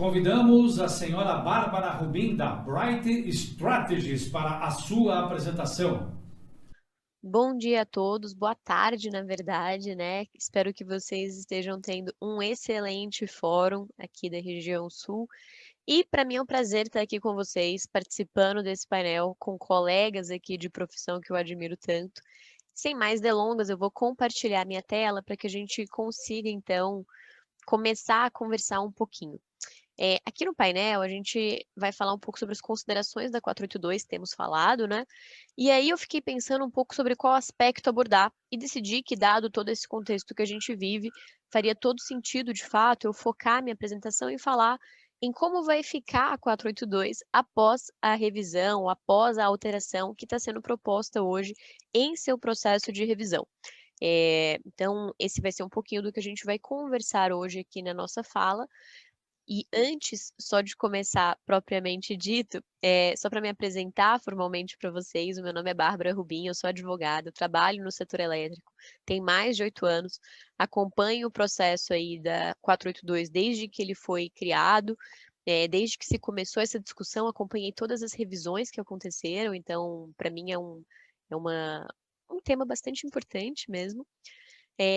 convidamos a senhora Bárbara Rubim, da Bright Strategies, para a sua apresentação. Bom dia a todos, boa tarde, na verdade, né? Espero que vocês estejam tendo um excelente fórum aqui da região sul. E para mim é um prazer estar aqui com vocês, participando desse painel com colegas aqui de profissão que eu admiro tanto. Sem mais delongas, eu vou compartilhar minha tela para que a gente consiga, então, começar a conversar um pouquinho. Aqui no painel, a gente vai falar um pouco sobre as considerações da 482, que temos falado, né? E aí eu fiquei pensando um pouco sobre qual aspecto abordar e decidi que, dado todo esse contexto que a gente vive, faria todo sentido, de fato, eu focar minha apresentação e falar em como vai ficar a 482 após a revisão, após a alteração que está sendo proposta hoje em seu processo de revisão. Então, esse vai ser um pouquinho do que a gente vai conversar hoje aqui na nossa fala. E antes só de começar propriamente dito, só para me apresentar formalmente para vocês, o meu nome é Bárbara Rubim, eu sou advogada, eu trabalho no setor elétrico, tenho mais de 8 anos, acompanho o processo aí da 482 desde que ele foi criado, desde que se começou essa discussão, acompanhei todas as revisões que aconteceram, então para mim é um tema bastante importante mesmo.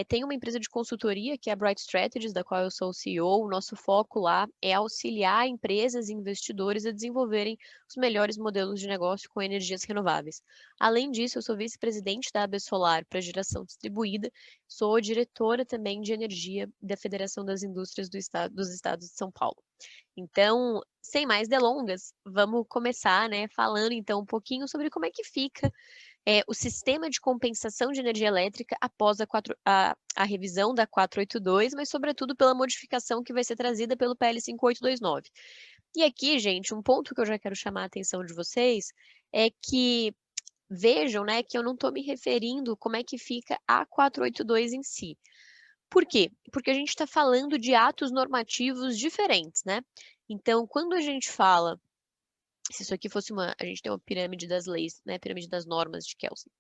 Tem uma empresa de consultoria, que é a Bright Strategies, da qual eu sou o CEO. O nosso foco lá é auxiliar empresas e investidores a desenvolverem os melhores modelos de negócio com energias renováveis. Além disso, eu sou vice-presidente da AB Solar para geração distribuída, sou diretora também de energia da Federação das Indústrias dos Estados de São Paulo. Então, sem mais delongas, vamos começar, né, falando então um pouquinho sobre como é que fica o sistema de compensação de energia elétrica após a revisão da 482, mas sobretudo pela modificação que vai ser trazida pelo PL 5829. E aqui, gente, um ponto que eu já quero chamar a atenção de vocês é que vejam, né, que eu não estou me referindo como é que fica a 482 em si. Por quê? Porque a gente está falando de atos normativos diferentes, né? Então, quando a gente fala, se isso aqui fosse a gente tem uma pirâmide das leis, né? Pirâmide das normas de Kelsen,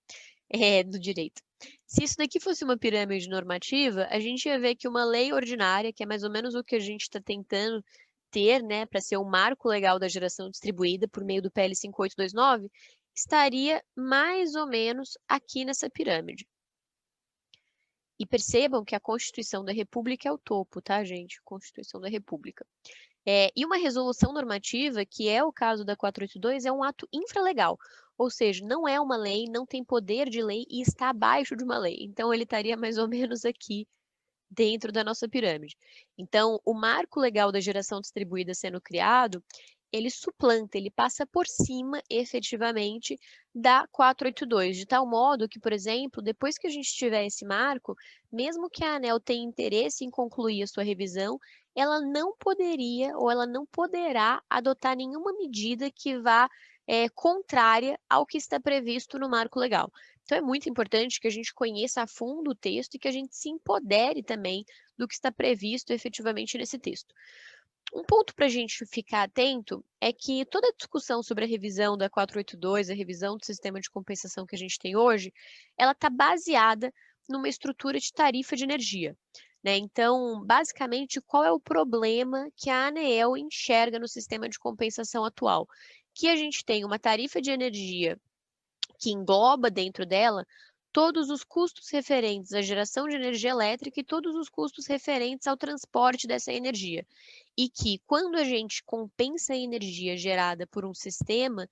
do direito. Se isso daqui fosse uma pirâmide normativa, a gente ia ver que uma lei ordinária, que é mais ou menos o que a gente está tentando ter, né, para ser o marco legal da geração distribuída por meio do PL 5829, estaria mais ou menos aqui nessa pirâmide. E percebam que a Constituição da República é o topo, tá, gente? Constituição da República. E uma resolução normativa, que é o caso da 482, é um ato infralegal, ou seja, não é uma lei, não tem poder de lei e está abaixo de uma lei. Então, ele estaria mais ou menos aqui dentro da nossa pirâmide. Então, o marco legal da geração distribuída sendo criado, ele suplanta, ele passa por cima, efetivamente, da 482, de tal modo que, por exemplo, depois que a gente tiver esse marco, mesmo que a ANEEL tenha interesse em concluir a sua revisão, ela não poderia ou ela não poderá adotar nenhuma medida que vá contrária ao que está previsto no marco legal. Então, é muito importante que a gente conheça a fundo o texto e que a gente se empodere também do que está previsto efetivamente nesse texto. Um ponto para a gente ficar atento é que toda a discussão sobre a revisão da 482, a revisão do sistema de compensação que a gente tem hoje, ela está baseada numa estrutura de tarifa de energia, né? Então, basicamente, qual é o problema que a ANEEL enxerga no sistema de compensação atual? Que a gente tem uma tarifa de energia que engloba dentro dela todos os custos referentes à geração de energia elétrica e todos os custos referentes ao transporte dessa energia. E que, quando a gente compensa a energia gerada por um sistema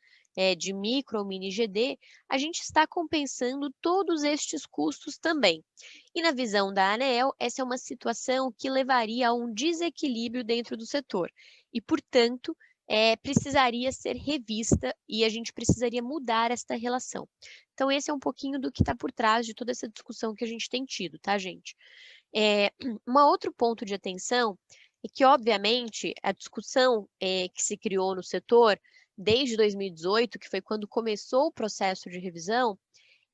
de micro ou mini GD, a gente está compensando todos estes custos também. E na visão da ANEEL, essa é uma situação que levaria a um desequilíbrio dentro do setor. E, portanto, precisaria ser revista e a gente precisaria mudar esta relação. Então, esse é um pouquinho do que está por trás de toda essa discussão que a gente tem tido, tá, gente? Um outro ponto de atenção é que, obviamente, a discussão que se criou no setor desde 2018, que foi quando começou o processo de revisão,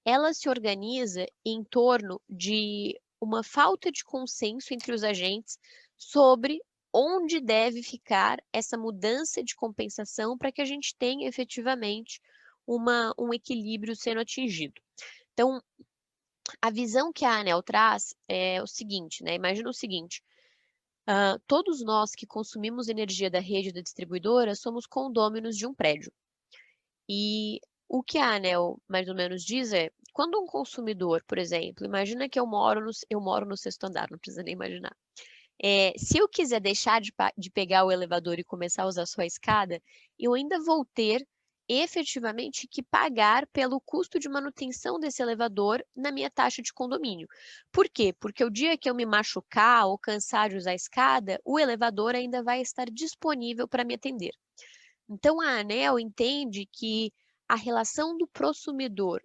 ela se organiza em torno de uma falta de consenso entre os agentes sobre onde deve ficar essa mudança de compensação para que a gente tenha efetivamente um equilíbrio sendo atingido. Então, a visão que a ANEEL traz é o seguinte, né? Imagina o seguinte: Todos nós que consumimos energia da rede da distribuidora somos condôminos de um prédio. E o que a ANEEL mais ou menos diz é, quando um consumidor, por exemplo, imagina que eu moro no sexto andar, não precisa nem imaginar. Se eu quiser deixar de pegar o elevador e começar a usar só a escada, eu ainda vou ter efetivamente que pagar pelo custo de manutenção desse elevador na minha taxa de condomínio. Por quê? Porque o dia que eu me machucar ou cansar de usar a escada, o elevador ainda vai estar disponível para me atender. Então, a ANEEL entende que a relação do prosumidor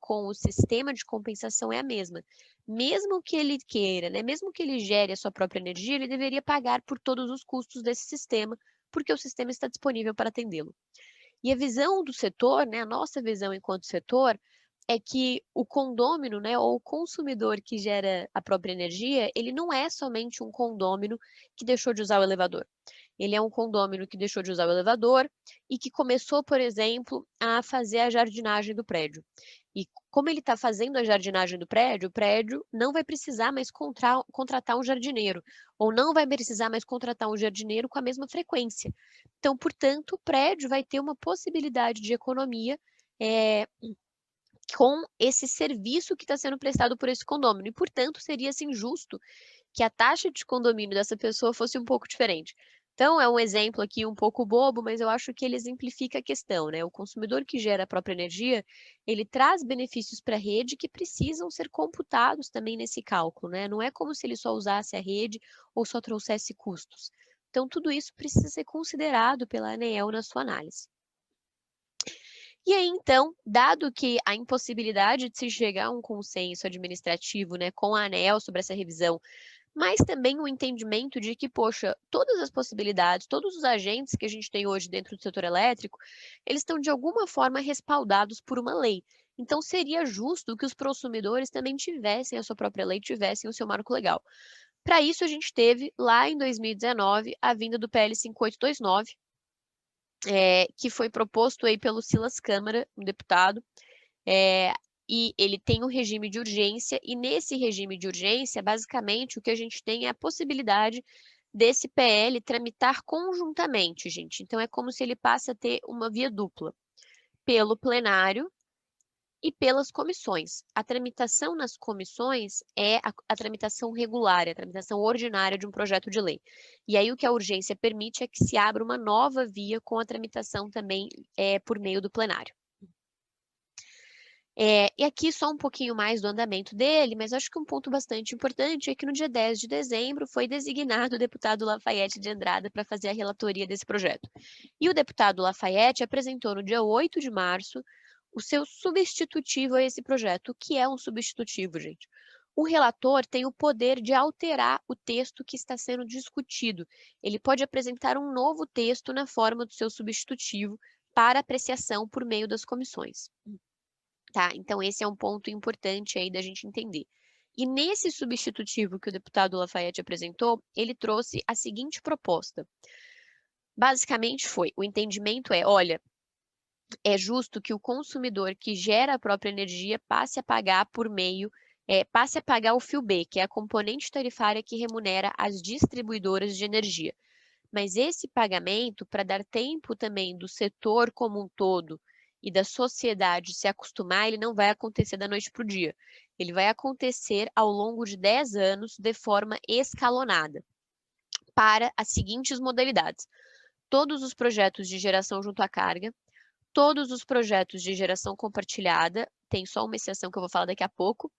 com o sistema de compensação é a mesma. Mesmo que ele queira, né, mesmo que ele gere a sua própria energia, ele deveria pagar por todos os custos desse sistema, porque o sistema está disponível para atendê-lo. E a visão do setor, né, a nossa visão enquanto setor, é que o condômino, né, ou o consumidor que gera a própria energia, ele não é somente um condômino que deixou de usar o elevador. Ele é um condômino que deixou de usar o elevador e que começou, por exemplo, a fazer a jardinagem do prédio. E como ele está fazendo a jardinagem do prédio, o prédio não vai precisar mais contratar um jardineiro, ou não vai precisar mais contratar um jardineiro com a mesma frequência. Então, portanto, o prédio vai ter uma possibilidade de economia com esse serviço que está sendo prestado por esse condômino. E, portanto, seria assim, justo que a taxa de condomínio dessa pessoa fosse um pouco diferente. Então, é um exemplo aqui um pouco bobo, mas eu acho que ele exemplifica a questão, né? O consumidor que gera a própria energia, ele traz benefícios para a rede que precisam ser computados também nesse cálculo, né? Não é como se ele só usasse a rede ou só trouxesse custos. Então, tudo isso precisa ser considerado pela ANEEL na sua análise. E aí, então, dado que a impossibilidade de se chegar a um consenso administrativo, né, com a ANEEL sobre essa revisão, mas também o entendimento de que, poxa, todas as possibilidades, todos os agentes que a gente tem hoje dentro do setor elétrico, eles estão de alguma forma respaldados por uma lei. Então, seria justo que os prosumidores também tivessem a sua própria lei, tivessem o seu marco legal. Para isso, a gente teve, lá em 2019, a vinda do PL 5829, que foi proposto aí pelo Silas Câmara, um deputado, e ele tem um regime de urgência, e nesse regime de urgência, basicamente, o que a gente tem é a possibilidade desse PL tramitar conjuntamente, gente. Então, é como se ele passa a ter uma via dupla, pelo plenário e pelas comissões. A tramitação nas comissões é a tramitação regular, é a tramitação ordinária de um projeto de lei. E aí o que a urgência permite é que se abra uma nova via com a tramitação também por meio do plenário. E aqui só um pouquinho mais do andamento dele, mas acho que um ponto bastante importante é que no dia 10 de dezembro foi designado o deputado Lafayette de Andrada para fazer a relatoria desse projeto. E o deputado Lafayette apresentou no dia 8 de março o seu substitutivo a esse projeto. O que é um substitutivo, gente? O relator tem o poder de alterar o texto que está sendo discutido. Ele pode apresentar um novo texto na forma do seu substitutivo para apreciação por meio das comissões. Tá? Então, esse é um ponto importante aí da gente entender. E nesse substitutivo que o deputado Lafayette apresentou, ele trouxe a seguinte proposta. Basicamente o entendimento olha, é justo que o consumidor que gera a própria energia passe a pagar passe a pagar o FIUB, que é a componente tarifária que remunera as distribuidoras de energia. Mas esse pagamento, para dar tempo também do setor como um todo e da sociedade se acostumar, ele não vai acontecer da noite para o dia. Ele vai acontecer ao longo de 10 anos de forma escalonada para as seguintes modalidades. Todos os projetos de geração junto à carga, todos os projetos de geração compartilhada, tem só uma exceção que eu vou falar daqui a pouco,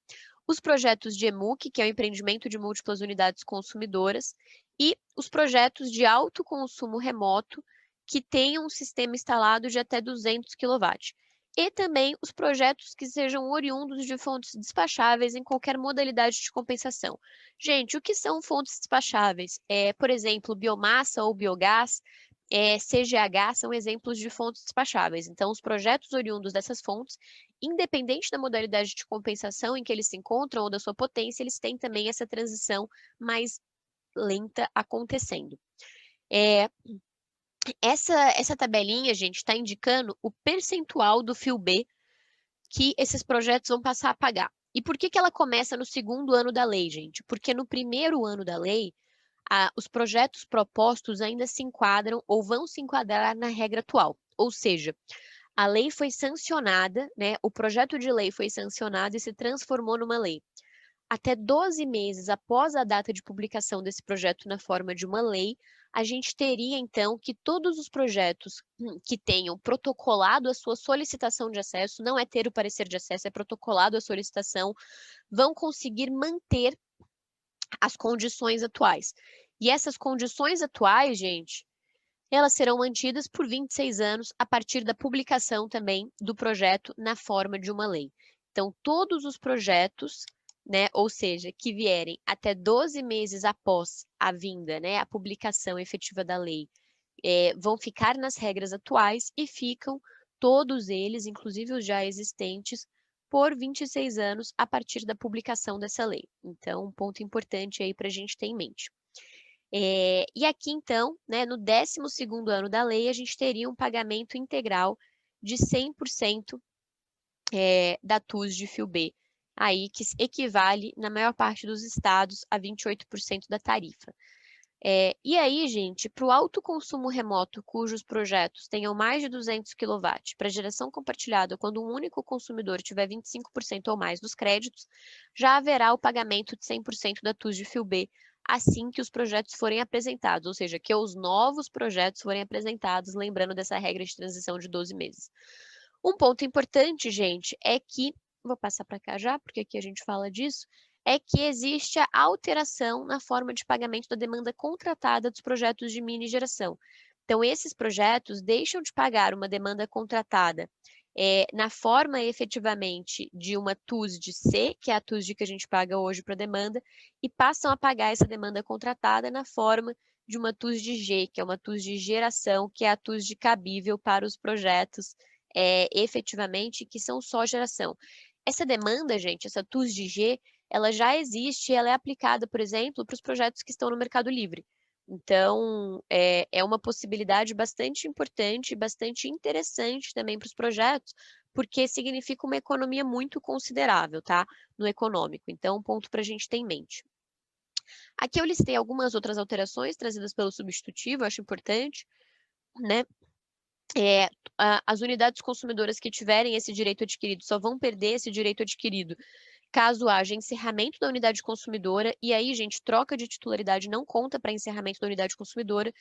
os projetos de EMUC, que é o empreendimento de múltiplas unidades consumidoras, e os projetos de alto consumo remoto, que tenham um sistema instalado de até 200 kW. E também os projetos que sejam oriundos de fontes despacháveis em qualquer modalidade de compensação. Gente, o que são fontes despacháveis? Por exemplo, biomassa ou biogás, CGH são exemplos de fontes despacháveis. Então, os projetos oriundos dessas fontes, independente da modalidade de compensação em que eles se encontram ou da sua potência, eles têm também essa transição mais lenta acontecendo. Essa tabelinha, gente, está indicando o percentual do FIUB que esses projetos vão passar a pagar. E por que ela começa no segundo ano da lei, gente? Porque no primeiro ano da lei, os projetos propostos ainda se enquadram ou vão se enquadrar na regra atual. Ou seja, a lei foi sancionada, né? O projeto de lei foi sancionado e se transformou numa lei. Até 12 meses após a data de publicação desse projeto na forma de uma lei, a gente teria, então, que todos os projetos que tenham protocolado a sua solicitação de acesso, não é ter o parecer de acesso, é protocolado a solicitação, vão conseguir manter as condições atuais. E essas condições atuais, gente, elas serão mantidas por 26 anos a partir da publicação também do projeto na forma de uma lei. Então, todos os projetos, né, ou seja, que vierem até 12 meses após a vinda, né, a publicação efetiva da lei, vão ficar nas regras atuais e ficam todos eles, inclusive os já existentes, por 26 anos a partir da publicação dessa lei. Então, um ponto importante aí para a gente ter em mente. E aqui, então, né, no 12º ano da lei, a gente teria um pagamento integral de 100% da TUS de fio B, aí que equivale, na maior parte dos estados, a 28% da tarifa. E aí, gente, para o alto consumo remoto, cujos projetos tenham mais de 200 kW, para geração compartilhada, quando um único consumidor tiver 25% ou mais dos créditos, já haverá o pagamento de 100% da TUS de fio B, assim que os projetos forem apresentados, ou seja, que os novos projetos forem apresentados, lembrando dessa regra de transição de 12 meses. Um ponto importante, gente, é que, vou passar para cá já, porque aqui a gente fala disso, é que existe a alteração na forma de pagamento da demanda contratada dos projetos de mini geração. Então, esses projetos deixam de pagar uma demanda contratada na forma efetivamente de uma TUS de C, que é a TUS de que a gente paga hoje para demanda, e passam a pagar essa demanda contratada na forma de uma TUS de G, que é uma TUS de geração, que é a TUS de cabível para os projetos efetivamente que são só geração. Essa demanda, gente, essa TUS de G, ela já existe e ela é aplicada, por exemplo, para os projetos que estão no Mercado Livre. Então, é uma possibilidade bastante importante, bastante interessante também para os projetos, porque significa uma economia muito considerável, tá? No econômico. Então, um ponto para a gente ter em mente. Aqui eu listei algumas outras alterações trazidas pelo substitutivo, acho importante, né? As unidades consumidoras que tiverem esse direito adquirido só vão perder esse direito adquirido caso haja encerramento da unidade consumidora, e aí, gente, troca de titularidade não conta para encerramento da unidade consumidora,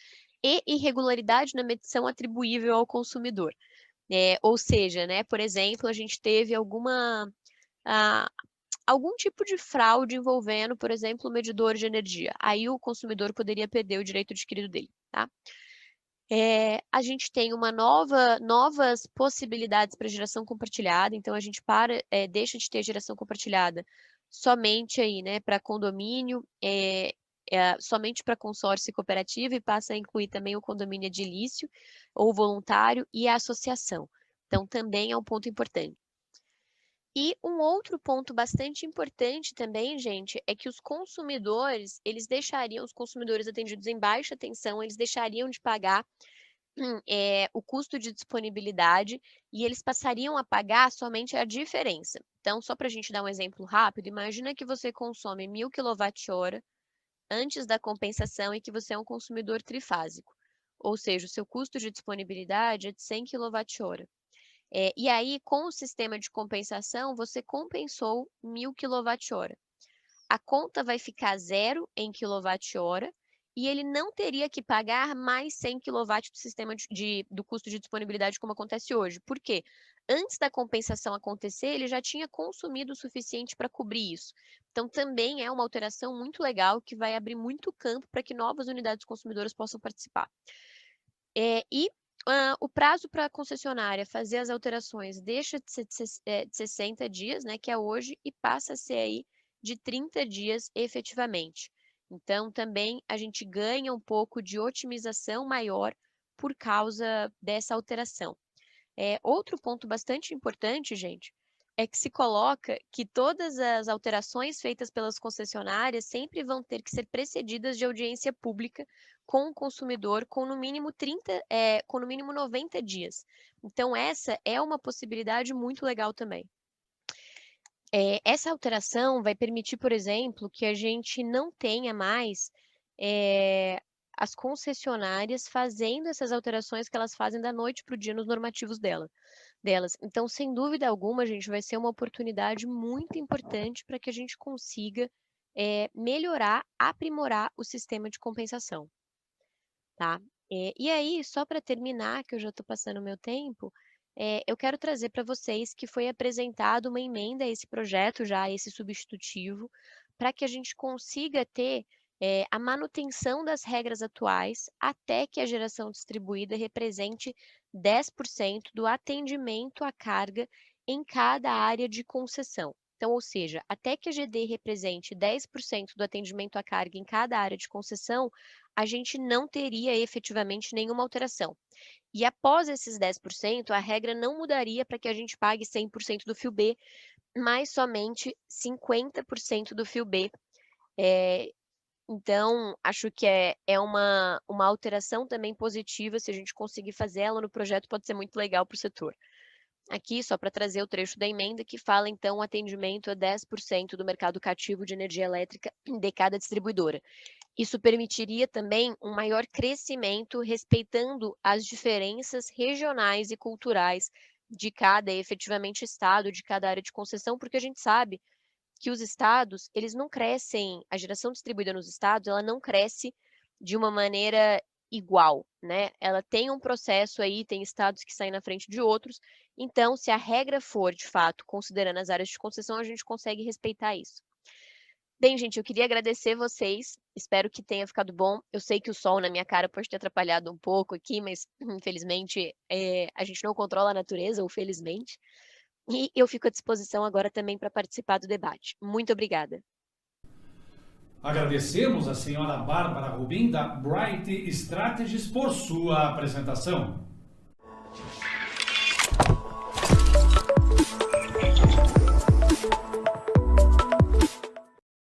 e irregularidade na medição atribuível ao consumidor. Ou seja, né, por exemplo, a gente teve algum tipo de fraude envolvendo, por exemplo, o medidor de energia. Aí o consumidor poderia perder o direito adquirido dele, tá? A gente tem novas possibilidades para geração compartilhada, então a gente deixa de ter geração compartilhada somente aí, né, para condomínio, somente para consórcio e cooperativa, e passa a incluir também o condomínio edilício ou voluntário e a associação. Então, também é um ponto importante. E um outro ponto bastante importante também, gente, é que os consumidores atendidos em baixa tensão, eles deixariam de pagar o custo de disponibilidade e eles passariam a pagar somente a diferença. Então, só para a gente dar um exemplo rápido, imagina que você consome 1.000 kWh antes da compensação e que você é um consumidor trifásico. Ou seja, o seu custo de disponibilidade é de 100 kWh. E aí, com o sistema de compensação, você compensou 1.000 kWh. A conta vai ficar zero em kWh e ele não teria que pagar mais 100 kW do sistema do custo de disponibilidade como acontece hoje. Por quê? Antes da compensação acontecer, ele já tinha consumido o suficiente para cobrir isso. Então, também é uma alteração muito legal que vai abrir muito campo para que novas unidades consumidoras possam participar. O prazo para a concessionária fazer as alterações deixa de ser de 60 dias, né, que é hoje, e passa a ser aí de 30 dias efetivamente. Então, também a gente ganha um pouco de otimização maior por causa dessa alteração. Outro ponto bastante importante, gente, é que se coloca que todas as alterações feitas pelas concessionárias sempre vão ter que ser precedidas de audiência pública com o consumidor com no mínimo 90 dias. Então, essa é uma possibilidade muito legal também. Essa alteração vai permitir, por exemplo, que a gente não tenha mais as concessionárias fazendo essas alterações que elas fazem da noite para o dia nos normativos delas. Então, sem dúvida alguma, gente, vai ser uma oportunidade muito importante para que a gente consiga melhorar, aprimorar o sistema de compensação, tá? E aí, só para terminar, que eu já estou passando o meu tempo, eu quero trazer para vocês que foi apresentado uma emenda a esse projeto, já a esse substitutivo, para que a gente consiga ter a manutenção das regras atuais até que a geração distribuída represente 10% do atendimento à carga em cada área de concessão. Então, ou seja, até que a GD represente 10% do atendimento à carga em cada área de concessão, a gente não teria efetivamente nenhuma alteração. E após esses 10%, a regra não mudaria para que a gente pague 100% do fio B, mas somente 50% do fio B. Então, acho que é uma alteração também positiva, se a gente conseguir fazer ela no projeto, pode ser muito legal para o setor. Aqui, só para trazer o trecho da emenda, que fala, então, o atendimento a 10% do mercado cativo de energia elétrica de cada distribuidora. Isso permitiria também um maior crescimento, respeitando as diferenças regionais e culturais de cada, efetivamente, estado, de cada área de concessão, porque a gente sabe que os estados, eles não crescem, a geração distribuída nos estados, ela não cresce de uma maneira igual, né? Ela tem um processo aí, tem estados que saem na frente de outros, então, se a regra for, de fato, considerando as áreas de concessão, a gente consegue respeitar isso. Bem, gente, eu queria agradecer vocês, espero que tenha ficado bom. Eu sei que o sol na minha cara pode ter atrapalhado um pouco aqui, mas, infelizmente, a gente não controla a natureza, ou felizmente. E eu fico à disposição agora também para participar do debate. Muito obrigada. Agradecemos a senhora Bárbara Rubim, da Bright Strategies, por sua apresentação.